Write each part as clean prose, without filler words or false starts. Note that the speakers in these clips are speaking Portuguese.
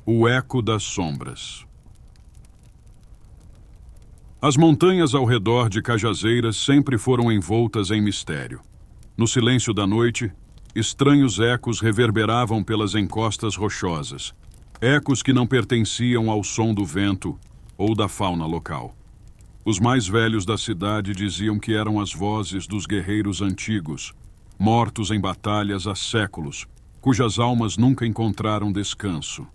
O eco das sombras. As montanhas ao redor de Cajazeiras sempre foram envoltas em mistério. No silêncio da noite, estranhos ecos reverberavam pelas encostas rochosas, ecos que não pertenciam ao som do vento ou da fauna local. Os mais velhos da cidade diziam que eram as vozes dos guerreiros antigos, mortos em batalhas há séculos, cujas almas nunca encontraram descanso.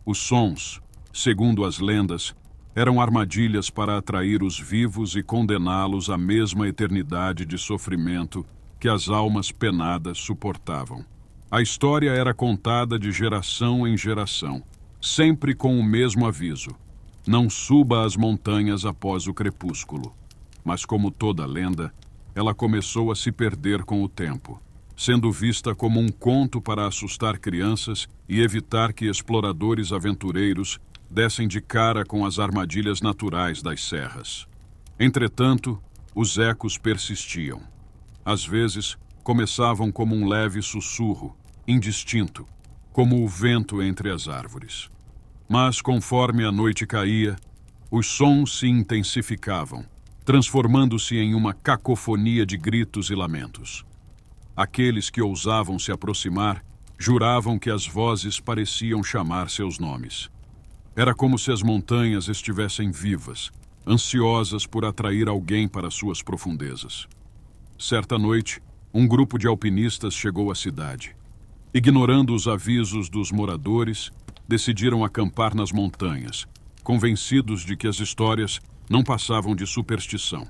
Os sons, segundo as lendas, eram armadilhas para atrair os vivos e condená-los à mesma eternidade de sofrimento que as almas penadas suportavam. A história era contada de geração em geração, sempre com o mesmo aviso: não suba às montanhas após o crepúsculo. Mas como toda lenda, ela começou a se perder com o tempo, sendo vista como um conto para assustar crianças e evitar que exploradores aventureiros dessem de cara com as armadilhas naturais das serras. Entretanto, os ecos persistiam. Às vezes, começavam como um leve sussurro, indistinto, como o vento entre as árvores. Mas, conforme a noite caía, os sons se intensificavam, transformando-se em uma cacofonia de gritos e lamentos. Aqueles que ousavam se aproximar juravam que as vozes pareciam chamar seus nomes. Era como se as montanhas estivessem vivas, ansiosas por atrair alguém para suas profundezas. Certa noite, um grupo de alpinistas chegou à cidade. Ignorando os avisos dos moradores, decidiram acampar nas montanhas, convencidos de que as histórias não passavam de superstição.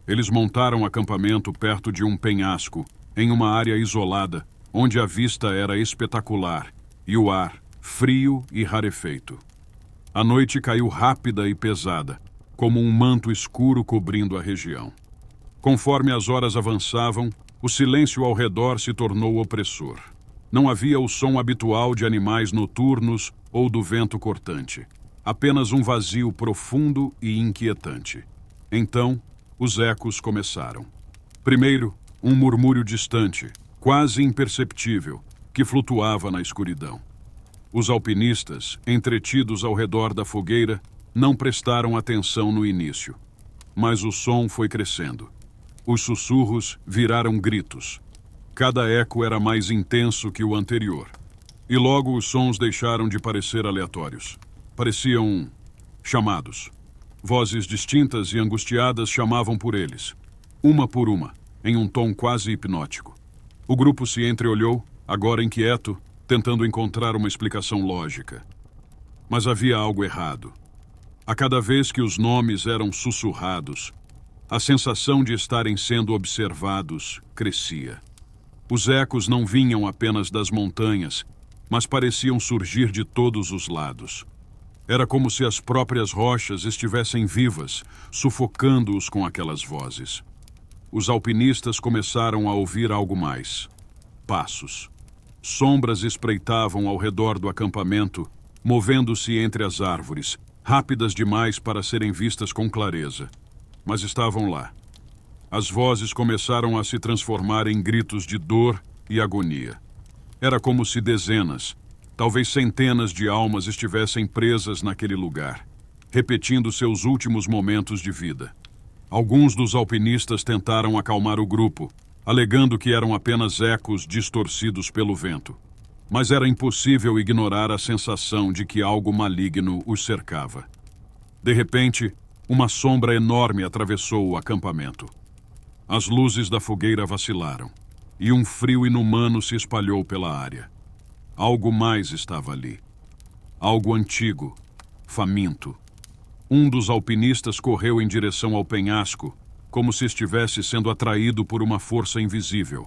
Eles montaram acampamento perto de um penhasco, em uma área isolada, onde a vista era espetacular e o ar frio e rarefeito. A noite caiu rápida e pesada, como um manto escuro cobrindo a região. Conforme as horas avançavam, o silêncio ao redor se tornou opressor. Não havia o som habitual de animais noturnos ou do vento cortante. Apenas um vazio profundo e inquietante. Então, os ecos começaram. Primeiro, um murmúrio distante, quase imperceptível, que flutuava na escuridão. Os alpinistas, entretidos ao redor da fogueira, não prestaram atenção no início. Mas o som foi crescendo. Os sussurros viraram gritos. Cada eco era mais intenso que o anterior. E logo os sons deixaram de parecer aleatórios. Pareciam chamados. Vozes distintas e angustiadas chamavam por eles, uma por uma, em um tom quase hipnótico. O grupo se entreolhou, agora inquieto, tentando encontrar uma explicação lógica. Mas havia algo errado. A cada vez que os nomes eram sussurrados, a sensação de estarem sendo observados crescia. Os ecos não vinham apenas das montanhas, mas pareciam surgir de todos os lados. Era como se as próprias rochas estivessem vivas, sufocando-os com aquelas vozes. Os alpinistas começaram a ouvir algo mais. Passos. Sombras espreitavam ao redor do acampamento, movendo-se entre as árvores, rápidas demais para serem vistas com clareza. Mas estavam lá. As vozes começaram a se transformar em gritos de dor e agonia. Era como se dezenas, talvez centenas de almas estivessem presas naquele lugar, repetindo seus últimos momentos de vida. Alguns dos alpinistas tentaram acalmar o grupo, alegando que eram apenas ecos distorcidos pelo vento. Mas era impossível ignorar a sensação de que algo maligno os cercava. De repente, uma sombra enorme atravessou o acampamento. As luzes da fogueira vacilaram, e um frio inumano se espalhou pela área. Algo mais estava ali. Algo antigo, faminto. Um dos alpinistas correu em direção ao penhasco, como se estivesse sendo atraído por uma força invisível.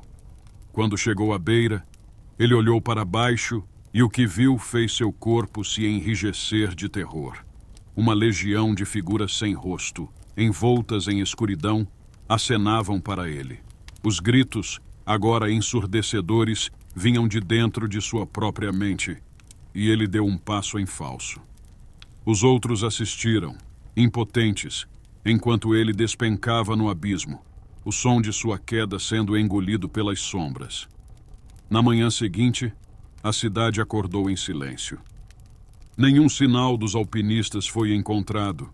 Quando chegou à beira, ele olhou para baixo e o que viu fez seu corpo se enrijecer de terror. Uma legião de figuras sem rosto, envoltas em escuridão, acenavam para ele. Os gritos, agora ensurdecedores, vinham de dentro de sua própria mente, e ele deu um passo em falso. Os outros assistiram, impotentes, enquanto ele despencava no abismo, o som de sua queda sendo engolido pelas sombras. Na manhã seguinte, a cidade acordou em silêncio. Nenhum sinal dos alpinistas foi encontrado.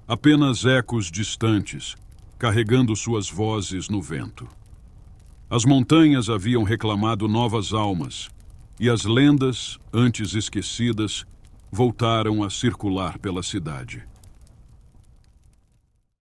Apenas ecos distantes, carregando suas vozes no vento. As montanhas haviam reclamado novas almas, e as lendas, antes esquecidas, voltaram a circular pela cidade.